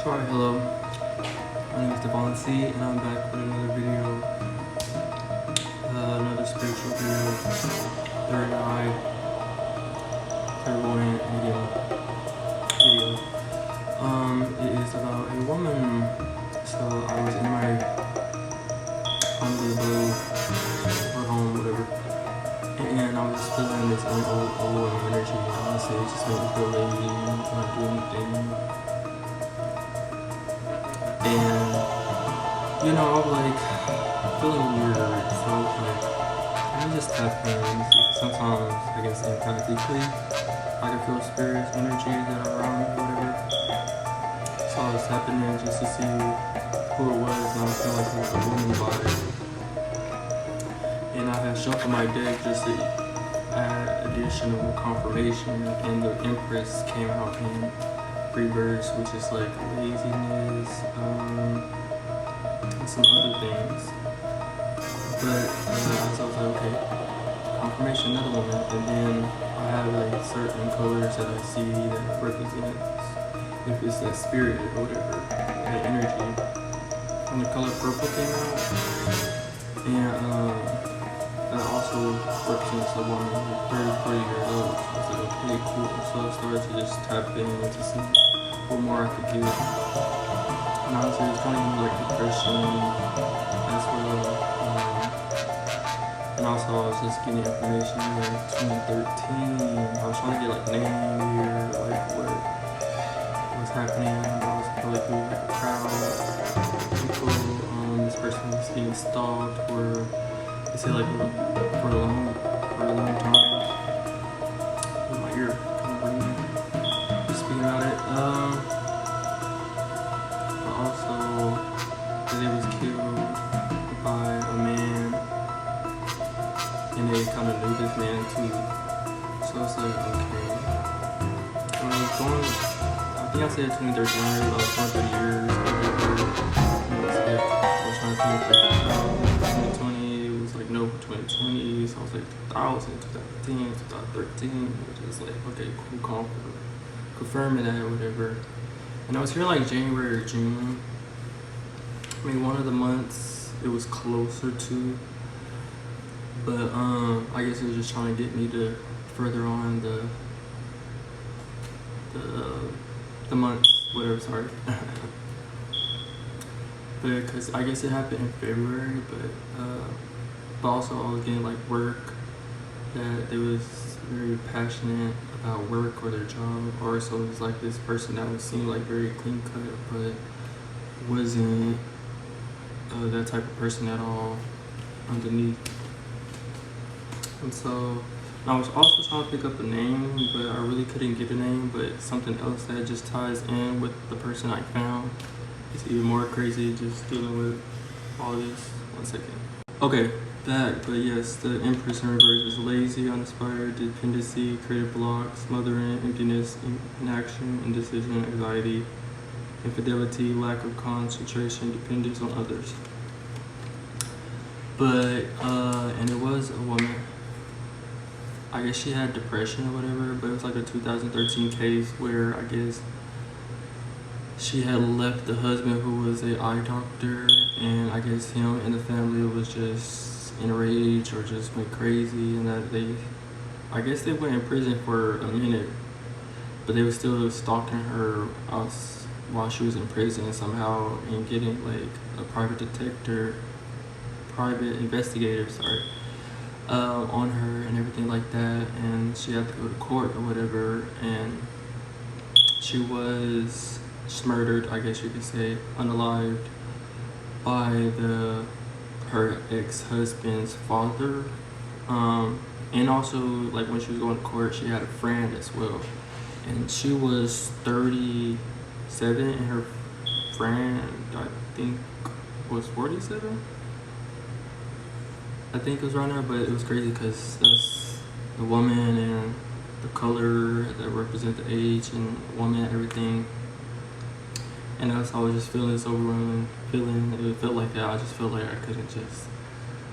Alright, hello. My name is Devontae, and I'm back with another video. Another spiritual video. Third eye, clairvoyant video. It is about a woman. So I was in my Amityville or home, whatever, and I was just feeling this old energy. Honestly, it just made me feel lazy and not do anything. And, you know, I was like feeling weird, so I was like, can I just tap in? Sometimes, I guess empathically, I can feel spirits, energy that are around me, whatever. So I was tapping in just to see who it was, and I was feeling like it was a woman body. And I had shuffled my deck just to add additional confirmation, and the Empress came out in reverse, which is like laziness, and some other things. But so I was like, okay, confirmation, another woman. And then I have like certain colors that I see that represents if it's that spirit or whatever, that energy. And the color purple came out, and that also represents a woman like 30, 40 years old. I was like, okay, cool. So I started to just tap in to see what more I could get. And honestly, it's kind of more like depression as well. And also, I was just getting information like 2013. I was trying to get like name, year, like what was happening. I was probably through like a crowd, people. This person was getting stalked, or they say like for a long time. In my ear, kind of ringing. Just speaking about it. But also that it was killed by a man, and they kind of knew this man too. So it's like, okay. When I was going, I think I said 2013. I was going through years. I was trying to think like 2020. It was like no 2020. So I was like 2000, 2010, 2013, which is like, okay, cool, confirming that or whatever. And I was here like January or June. I mean, one of the months it was closer to, but I guess it was just trying to get me to further on the months, whatever. Sorry. Because I guess it happened in February, but also I was getting like work that they was very passionate about work or their job, or so it was like this person that would seem like very clean cut, but wasn't that type of person at all underneath. And so I was also trying to pick up a name, but I really couldn't get a name, but something else that just ties in with the person I found. It's even more crazy just dealing with all this. 1 second. Okay, back. But yes, the Empress in reverse is lazy, uninspired, dependency, creative blocks, smothering, emptiness, inaction, indecision, anxiety, infidelity, lack of concentration, dependence on others. But and it was a woman. I guess she had depression or whatever, but it was like a 2013 case where I guess she had left the husband who was an eye doctor, and I guess him and the family was just enraged or just went crazy, and that I guess they went in prison for a minute, but they were still stalking her while she was in prison somehow, and getting like a private investigator, on her and everything like that, and she had to go to court or whatever, and she was murdered, I guess you could say, unalived, by her ex-husband's father. And also, like, when she was going to court, she had a friend as well, and she was 37, and her friend, I think, was 47. I think it was around there, but it was crazy because that's the woman and the color that represent the age and woman, everything. And I was just feeling this overwhelming feeling. It felt like that. I just felt like I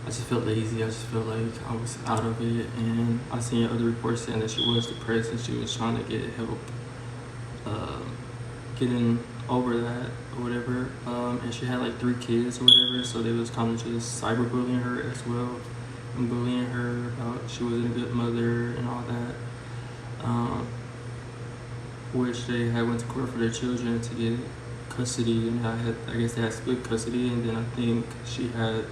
just felt lazy. I just felt like I was out of it. And I seen other reports saying that she was depressed and she was trying to get help getting over that or whatever. And she had like 3 kids or whatever, so they was kind of just cyberbullying her as well, and bullying her about she wasn't a good mother and all that. Which they had went to court for their children to get custody, and I guess they had split custody, and then I think she had,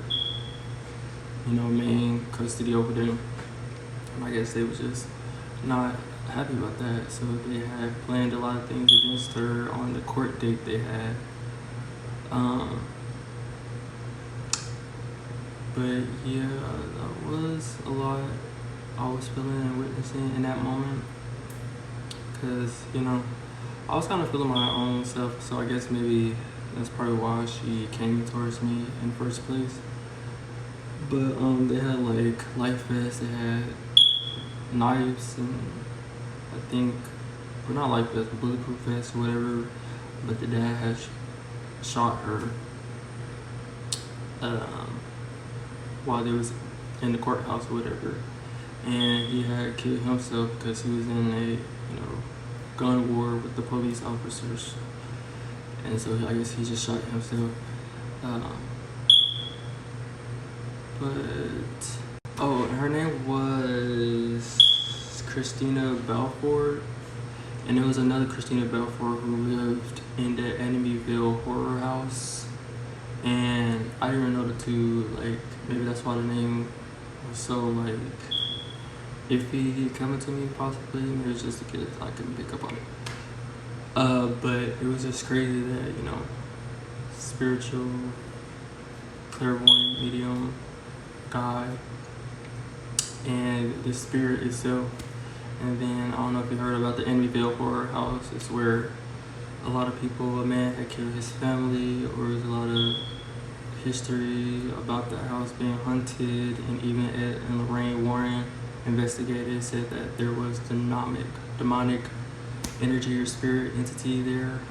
you know, main custody over them. And I guess they was just not happy about that, so they had planned a lot of things against her on the court date they had. But yeah, that was a lot I was feeling and witnessing in that moment, because, you know, I was kind of feeling my own self, so I guess maybe that's probably why she came towards me in the first place. But they had like life vests, they had knives, and I think, well, not life vests, but bulletproof vests or whatever. But the dad had shot her while they was in the courthouse or whatever, and he had killed himself because he was in a, you know, gun war with the police officers, and so I guess he just shot himself. Her name was Christine Belford, and there was another Christine Belford who lived in the Amityville horror house, and I didn't even know the two, like, maybe that's why the name was so, like, iffy coming to me, possibly. Maybe it's just because I couldn't pick up on it. But it was just crazy that, you know, spiritual, clairvoyant, medium guy, and the spirit itself. And then I don't know if you heard about the Amityville horror house. It's where a lot of people, a man had killed his family, or there's a lot of history about the house being haunted, and even Ed and Lorraine Warren investigated, said that there was demonic energy or spirit entity there.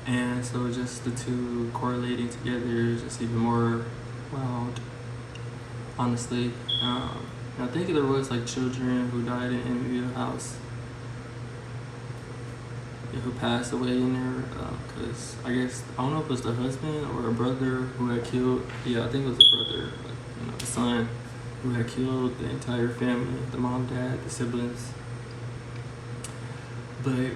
And so just the two correlating together is just even more wild, honestly. And I think there was like children who died in Amityville house, who passed away in there, because I guess, I don't know if it was the husband or a brother who had killed, yeah, I think it was a brother, like, you know, the son who had killed the entire family, the mom, dad, the siblings. But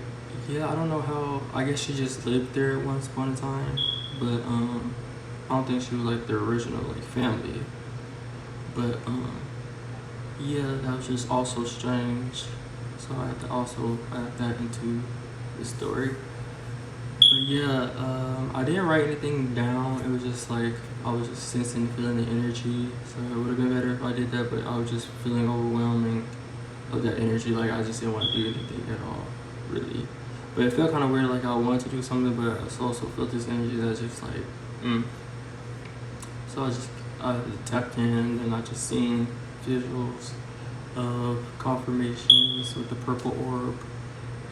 yeah, I don't know how, I guess she just lived there at once upon a time, but I don't think she was like the original like family. But yeah, that was just also strange, so I had to also add that into the story. But yeah, I didn't write anything down. It was just like I was just sensing, feeling the energy, so it would have been better if I did that, but I was just feeling overwhelming of that energy. Like I just didn't want to do anything at all, really. But it felt kind of weird, like I wanted to do something, but I also felt this energy that's just like, So I tapped in, and I just seen visuals of confirmations with the purple orb,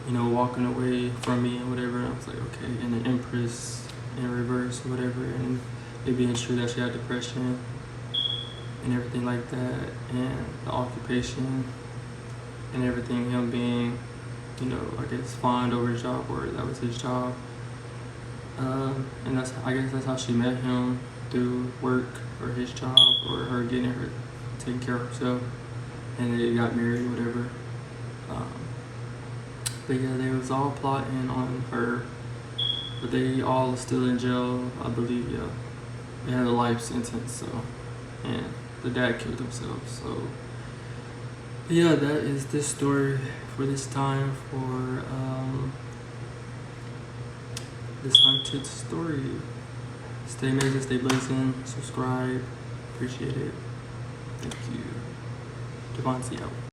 you know, walking away from me and whatever. And I was like, okay, and the Empress in reverse or whatever, and it being true that she had depression and everything like that, and the occupation and everything, him being, you know, I guess fawned over his job, or that was his job. And I guess that's how she met him, through work or his job, or her getting her taking care of herself, and they got married, whatever. But yeah, they was all plotting on her, but they all still in jail, I believe. Yeah, they had a life sentence. So, and the dad killed himself. So yeah, that is this story for this time, for this haunted story. Stay amazing, stay blazing, subscribe, appreciate it. Thank you. Devontae out.